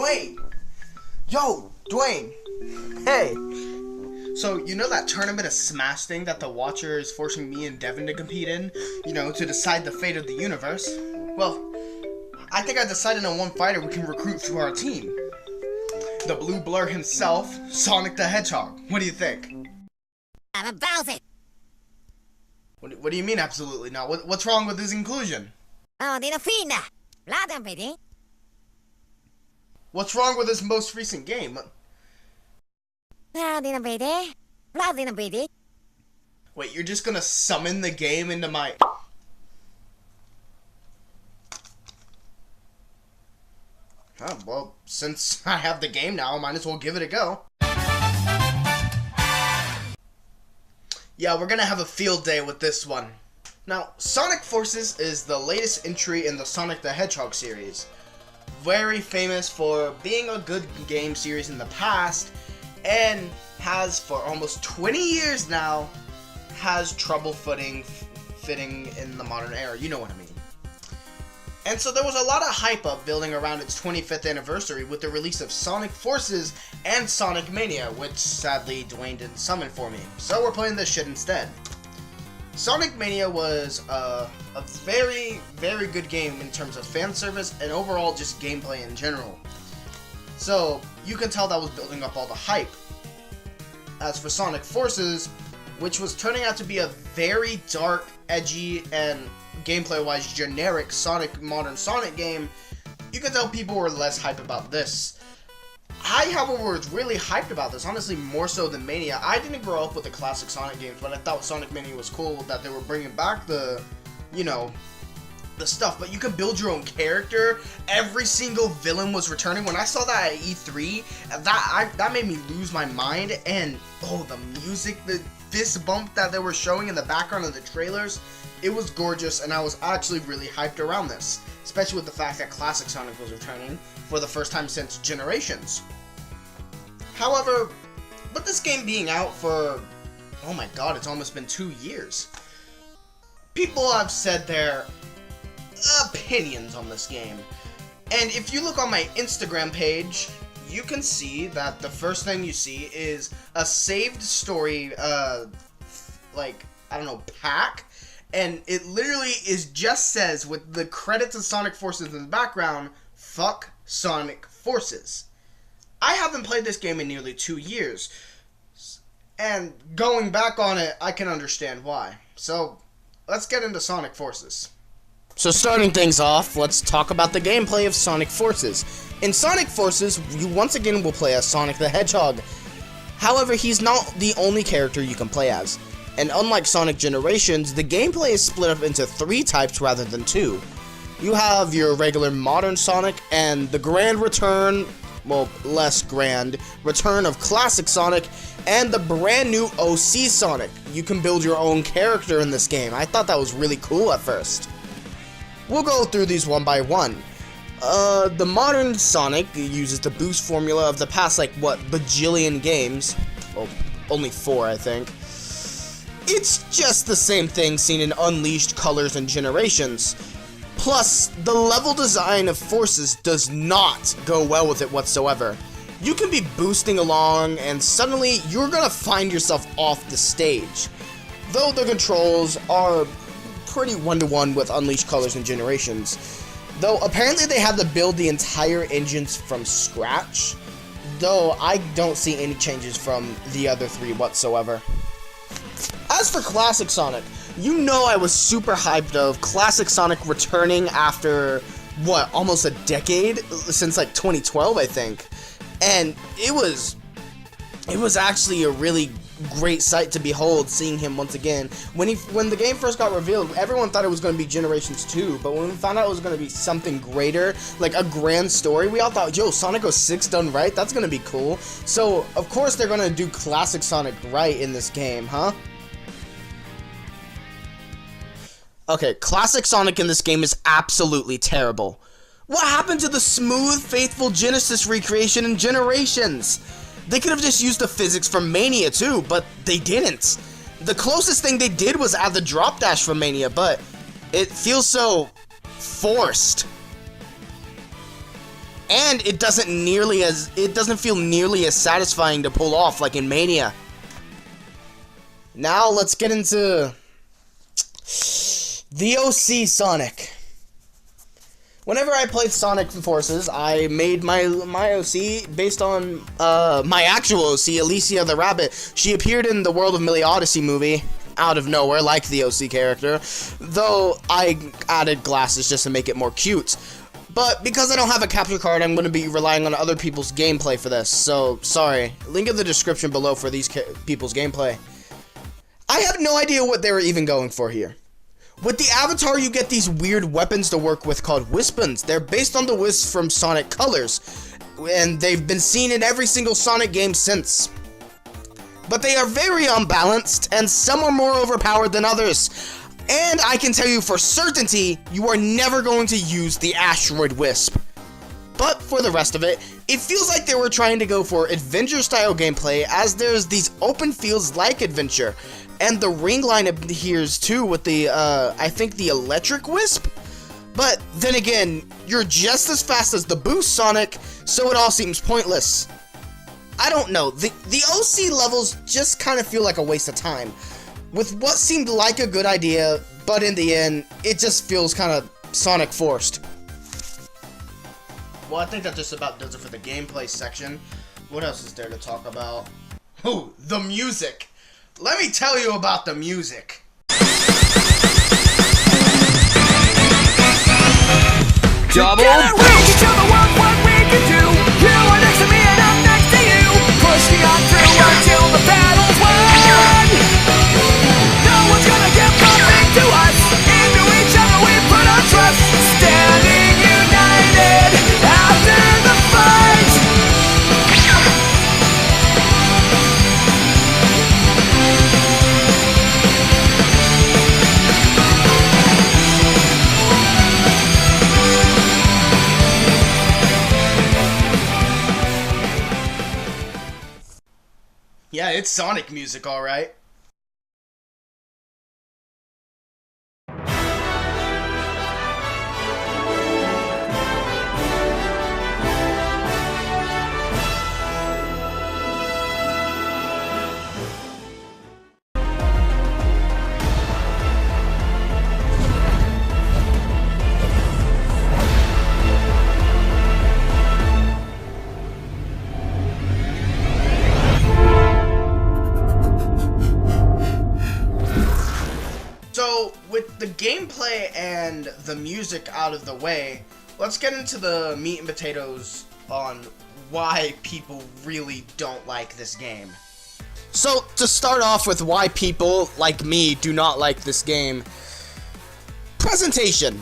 Wait! Yo, Dwayne! Hey! So, you know that tournament of Smash thing that the Watcher is forcing me and Devin to compete in? You know, to decide the fate of the universe? Well, I think I decided on one fighter we can recruit to our team. The Blue Blur himself, Sonic the Hedgehog. What do you think? I'm about it. What do you mean absolutely not? What's wrong with his inclusion? Oh, di na fina. Ladan pwede. What's wrong with his most recent game? Ah, di na pwede. Wala di na pwede. Wait, you're just gonna summon the game into my... Oh, well, since I have the game now, I might as well give it a go. Yeah, we're gonna have a field day with this one. Now, Sonic Forces is the latest entry in the Sonic the Hedgehog series. Very famous for being a good game series in the past, and has, for almost 20 years now, has trouble fitting in the modern era. You know what I mean. And so there was a lot of hype up building around its 25th anniversary with the release of Sonic Forces and Sonic Mania, which sadly Dwayne didn't summon for me. So we're playing this shit instead. Sonic Mania was a very, very good game in terms of fan service and overall just gameplay in general. So you can tell that was building up all the hype. As for Sonic Forces, which was turning out to be a very dark, edgy, and gameplay-wise generic modern Sonic game, you can tell people were less hyped about this. I, however, was really hyped about this, honestly more so than Mania. I didn't grow up with the classic Sonic games, but I thought Sonic Mania was cool that they were bringing back the stuff, but you could build your own character. Every single villain was returning. When I saw that at E3, that made me lose my mind, and oh, the music, the fist bump that they were showing in the background of the trailers, it was gorgeous, and I was actually really hyped around this, especially with the fact that classic Sonic was returning for the first time since Generations. However, with this game being out for, oh my god, it's almost been 2 years, people have said their opinions on this game. And if you look on my Instagram page, you can see that the first thing you see is a saved story, pack, and it literally just says, with the credits of Sonic Forces in the background, fuck Sonic Forces. I haven't played this game in nearly 2 years, and going back on it, I can understand why. So, let's get into Sonic Forces. So starting things off, let's talk about the gameplay of Sonic Forces. In Sonic Forces, you once again will play as Sonic the Hedgehog. However, he's not the only character you can play as. And unlike Sonic Generations, the gameplay is split up into 3 types rather than 2. You have your regular modern Sonic and the grand return, well, less grand, return of classic Sonic, and the brand new OC Sonic. You can build your own character in this game. I thought that was really cool at first. We'll go through these one by one. The modern Sonic uses the boost formula of the past, bajillion games. Well, only 4, I think. It's just the same thing seen in Unleashed, Colors, and Generations. Plus, the level design of Forces does not go well with it whatsoever. You can be boosting along, and suddenly you're gonna find yourself off the stage. Though the controls are pretty one-to-one with Unleashed, Colors, and Generations. Though apparently they had to build the entire engines from scratch. Though I don't see any changes from the other 3 whatsoever. As for Classic Sonic, you know I was super hyped of Classic Sonic returning after, almost a decade? Since 2012, I think. And it was actually a really great sight to behold, seeing him once again. When the game first got revealed, everyone thought it was going to be Generations 2, but when we found out it was going to be something greater, like a grand story, we all thought, yo, Sonic 06 done right? That's going to be cool. So, of course they're going to do Classic Sonic right in this game, huh? Okay, Classic Sonic in this game is absolutely terrible. What happened to the smooth, faithful Genesis recreation in Generations? They could have just used the physics from Mania too, but they didn't. The closest thing they did was add the drop dash from Mania, but it feels so forced. And it doesn't feel nearly as satisfying to pull off like in Mania. Now let's get into the OC Sonic. Whenever I played Sonic Forces, I made my OC based on my actual OC, Alicia the Rabbit. She appeared in the World of Meli Odyssey movie, out of nowhere, like the OC character, though I added glasses just to make it more cute. But because I don't have a capture card, I'm going to be relying on other people's gameplay for this, so sorry. Link in the description below for these people's gameplay. I have no idea what they were even going for here. With the avatar, you get these weird weapons to work with called Wispons. They're based on the Wisps from Sonic Colors, and they've been seen in every single Sonic game since. But they are very unbalanced, and some are more overpowered than others. And I can tell you for certainty, you are never going to use the Asteroid Wisp. But for the rest of it, it feels like they were trying to go for adventure-style gameplay, as there's these open fields like adventure. And the ring line adheres too with the, I think the Electric Wisp? But then again, you're just as fast as the Boost Sonic, so it all seems pointless. I don't know, the OC levels just kind of feel like a waste of time. With what seemed like a good idea, but in the end, it just feels kind of Sonic forced. Well, I think that just about does it for the gameplay section. What else is there to talk about? Ooh, the music! Let me tell you about the music. Double we can show the world what we can do. You are next to me and I'm next to you. Pushing on through until the battle's won. No one's gonna give nothing to us. Into each other we put our trust. Standing united after the fight. Yeah, it's Sonic music, alright. So, with the gameplay and the music out of the way, let's get into the meat and potatoes on why people really don't like this game. So, to start off with why people, like me, do not like this game. Presentation.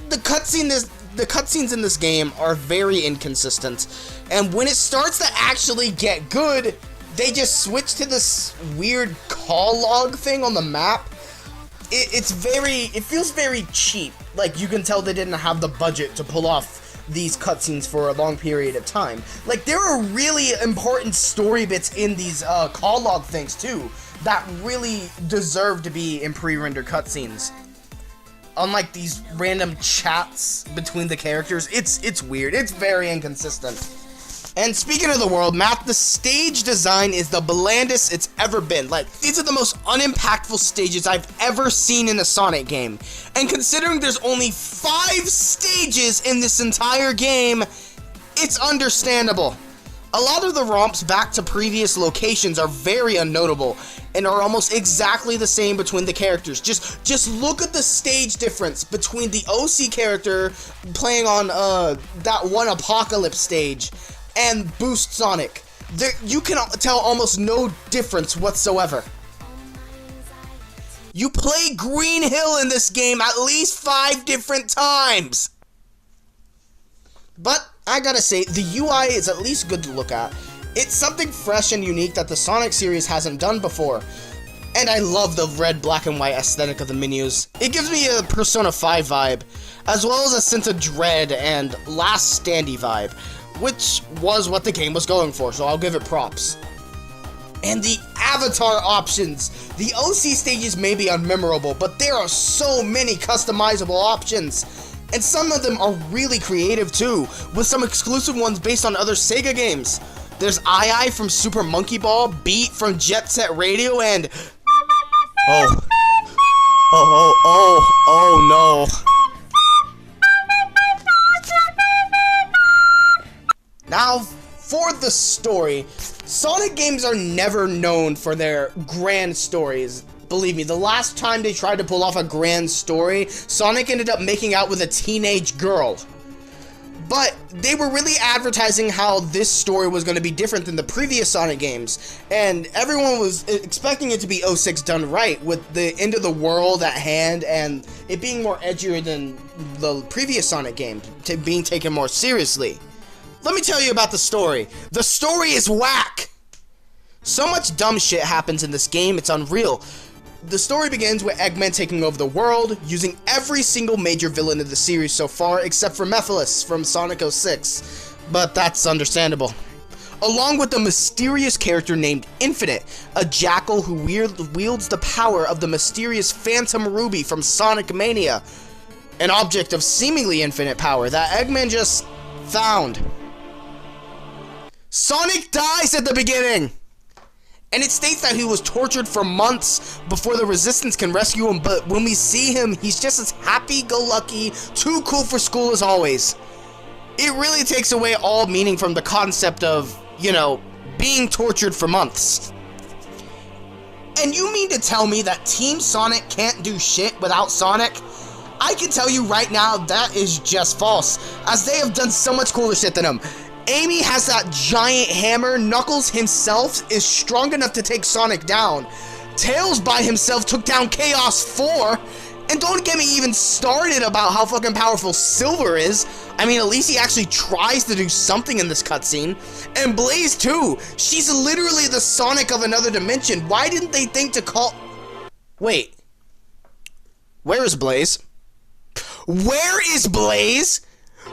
The cutscenes in this game are very inconsistent, and when it starts to actually get good, they just switch to this weird call log thing on the map. It feels very cheap. Like, you can tell they didn't have the budget to pull off these cutscenes for a long period of time. Like, there are really important story bits in these call log things too that really deserve to be in pre-rendered cutscenes. Unlike these random chats between the characters, it's weird. It's very inconsistent. And speaking of the world map, the stage design is the blandest it's ever been. Like, these are the most unimpactful stages I've ever seen in a Sonic game. And considering there's only 5 stages in this entire game, it's understandable. A lot of the romps back to previous locations are very unnotable and are almost exactly the same between the characters. Just look at the stage difference between the OC character playing on that one Apocalypse stage and Boost Sonic. You can tell almost no difference whatsoever. You play Green Hill in this game at least 5 different times. But I gotta say, the UI is at least good to look at. It's something fresh and unique that the Sonic series hasn't done before. And I love the red, black, and white aesthetic of the menus. It gives me a Persona 5 vibe, as well as a sense of dread and Last Standy vibe, which was what the game was going for, so I'll give it props. And the avatar options. The OC stages may be unmemorable, but there are so many customizable options. And some of them are really creative too, with some exclusive ones based on other Sega games. There's Ai from Super Monkey Ball, Beat from Jet Set Radio, and... Oh no. Now, for the story, Sonic games are never known for their grand stories. Believe me, the last time they tried to pull off a grand story, Sonic ended up making out with a teenage girl. But they were really advertising how this story was going to be different than the previous Sonic games, and everyone was expecting it to be 06 done right, with the end of the world at hand and it being more edgier than the previous Sonic game, being taken more seriously. Let me tell you about the story. The story is whack! So much dumb shit happens in this game, it's unreal. The story begins with Eggman taking over the world, using every single major villain of the series so far, except for Mephiles from Sonic 06. But that's understandable. Along with a mysterious character named Infinite, a jackal who wields the power of the mysterious Phantom Ruby from Sonic Mania, an object of seemingly infinite power that Eggman just found. Sonic dies at the beginning! And it states that he was tortured for months before the Resistance can rescue him, but when we see him, he's just as happy-go-lucky, too cool for school as always. It really takes away all meaning from the concept of, being tortured for months. And you mean to tell me that Team Sonic can't do shit without Sonic? I can tell you right now that is just false, as they have done so much cooler shit than him. Amy has that giant hammer, Knuckles himself is strong enough to take Sonic down, Tails by himself took down Chaos 4, and don't get me even started about how fucking powerful Silver is. I mean, at least he actually tries to do something in this cutscene. And Blaze too, she's literally the Sonic of another dimension. Why didn't they think to call... Wait, where is Blaze? Where is Blaze?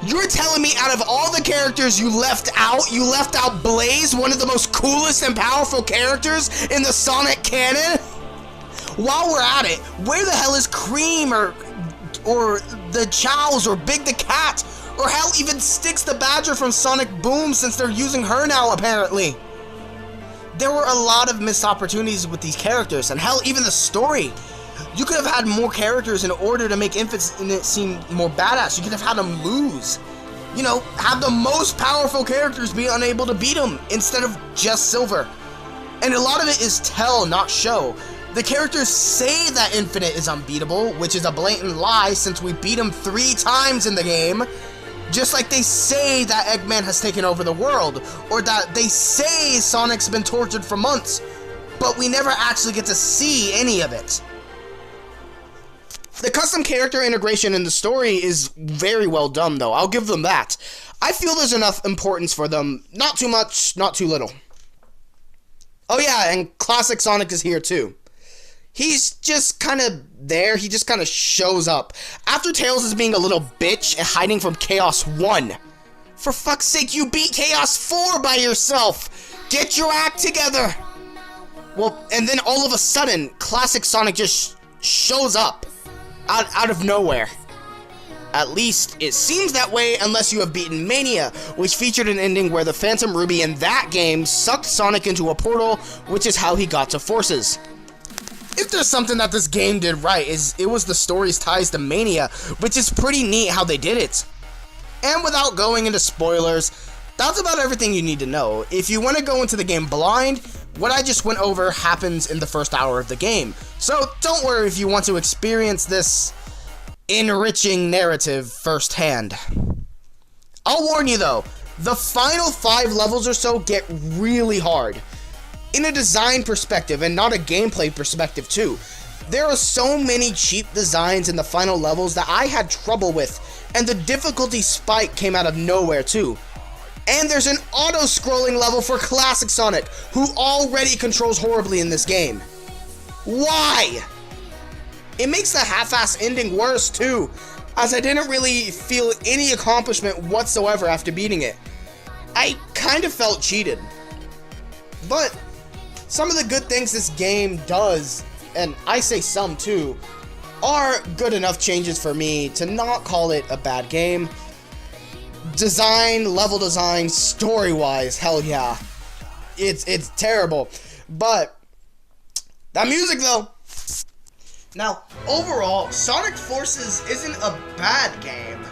You're telling me out of all the characters you left out Blaze, one of the most coolest and powerful characters in the Sonic canon? While we're at it, where the hell is Cream or the Chows or Big the Cat? Or hell, even Styx the Badger from Sonic Boom, since they're using her now apparently. There were a lot of missed opportunities with these characters, and hell, even the story. You could have had more characters in order to make Infinite seem more badass. You could have had him lose. Have the most powerful characters be unable to beat him instead of just Silver. And a lot of it is tell, not show. The characters say that Infinite is unbeatable, which is a blatant lie since we beat him 3 times in the game. Just like they say that Eggman has taken over the world, or that they say Sonic's been tortured for months, but we never actually get to see any of it. The custom character integration in the story is very well done, though. I'll give them that. I feel there's enough importance for them. Not too much, not too little. Oh yeah, and Classic Sonic is here too. He's just kind of there. He just kind of shows up. After Tails is being a little bitch and hiding from Chaos 1. For fuck's sake, you beat Chaos 4 by yourself! Get your act together! Well, and then all of a sudden, Classic Sonic just shows up. Out of nowhere. At least, it seems that way unless you have beaten Mania, which featured an ending where the Phantom Ruby in that game sucked Sonic into a portal, which is how he got to Forces. If there's something that this game did right, it was the story's ties to Mania, which is pretty neat how they did it. And without going into spoilers, that's about everything you need to know. If you want to go into the game blind, what I just went over happens in the first hour of the game. So don't worry if you want to experience this enriching narrative firsthand. I'll warn you though, the final 5 levels or so get really hard. In a design perspective and not a gameplay perspective too. There are so many cheap designs in the final levels that I had trouble with, and the difficulty spike came out of nowhere too. And there's an auto-scrolling level for Classic Sonic, who already controls horribly in this game. Why? It makes the half-ass ending worse too, as I didn't really feel any accomplishment whatsoever after beating it. I kind of felt cheated. But some of the good things this game does, and I say some too, are good enough changes for me to not call it a bad game. Design, level design, story-wise, hell yeah. It's terrible. But that music though. Now, overall, Sonic Forces isn't a bad game.